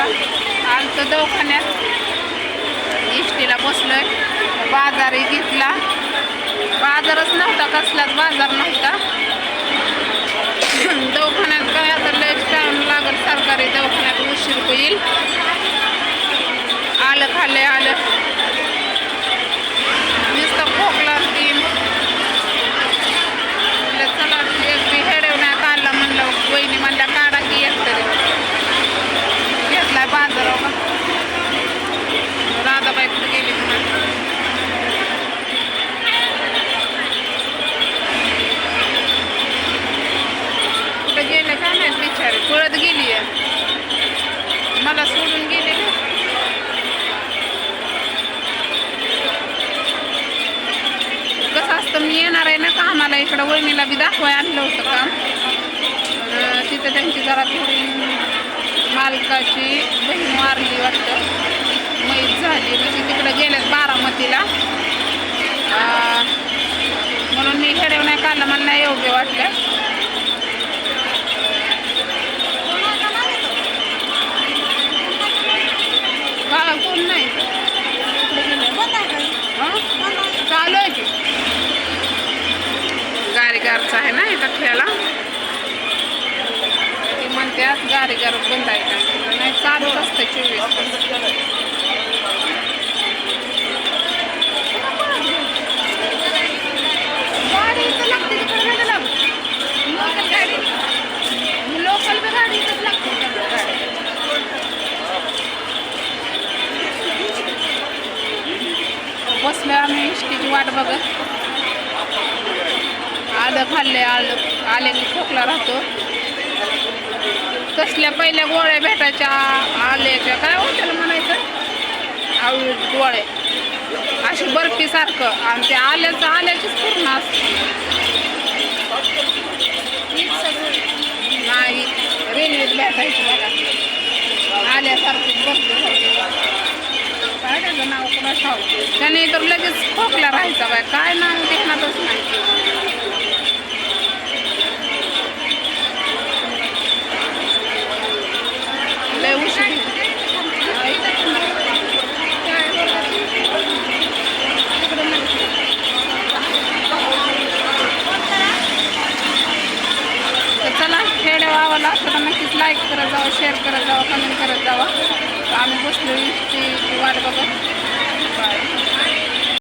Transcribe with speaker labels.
Speaker 1: बघा आलतो दवाखान्यात इष्टीला बसलोय बाजारही घेतला बाजारच नव्हता कसलाच बाजार नव्हता दवाखान्यात काय आता लयच टाइम लागल सरकारी दवाखान्यात उशीर होईल आलं खाल्ले आलं नुसतं खोकला तीन चला एक बी हेडवण्यात आला म्हणलं वहिनी म्हणल्या काढा की एक तरी घेतलाय बाजारावर राधाबाई कुठे गेली म्हणून कुठं गेले काय नाही बिचारी पळत गेली आहे मला सोडून गेले ना कसं असतं मी येणार आहे ना कामाला इकडं वहिनीला बी दाखवाय आणलं होतं काम पण तिथं त्यांची जरा थोडी मालकाची बहीण वारली वाटतं मैत झाली म्हणजे तिकडे गेलेत बारामतीला म्हणून मी खेळवण्या काढलं मला नाही योग्य वाटलं का कोण नाही चालू आहे की गारीगारचा आहे ना इथं खेळायला ती म्हणतात गारीगार बंद आहे का नाही चालूच असतं 24 गाडी इथं लागते तिकडे गाडी लाव लोकल गाडी लोकल बी गाडी इथंच लागते गाडी बसलो आम्ही इष्टीची वाट बघत आलं खाल्ले आले की खोकला राहतो तसल्या पहिल्या गोळ्या भेटायच्या आल्याच्या काय होतं म्हणायचं आवळी गोळे अशी बर्फीसारखं आणि ते आल्याचीच पूर्ण असते नाही रेल्वेत भेटायची बघा आल्यासारखीच बर्फीसारखी काय त्याचं नाव कुणा ठाव त्याने तर लगेच खोकला राहायचा बाय काय नाव देणारच नाही लय उशीर चला खेडेगावाला असं नक्कीच लाईक करत जावं शेअर करत जावं कमेंट करत जावं आम्ही बसलो इष्टी वाट बघत बाय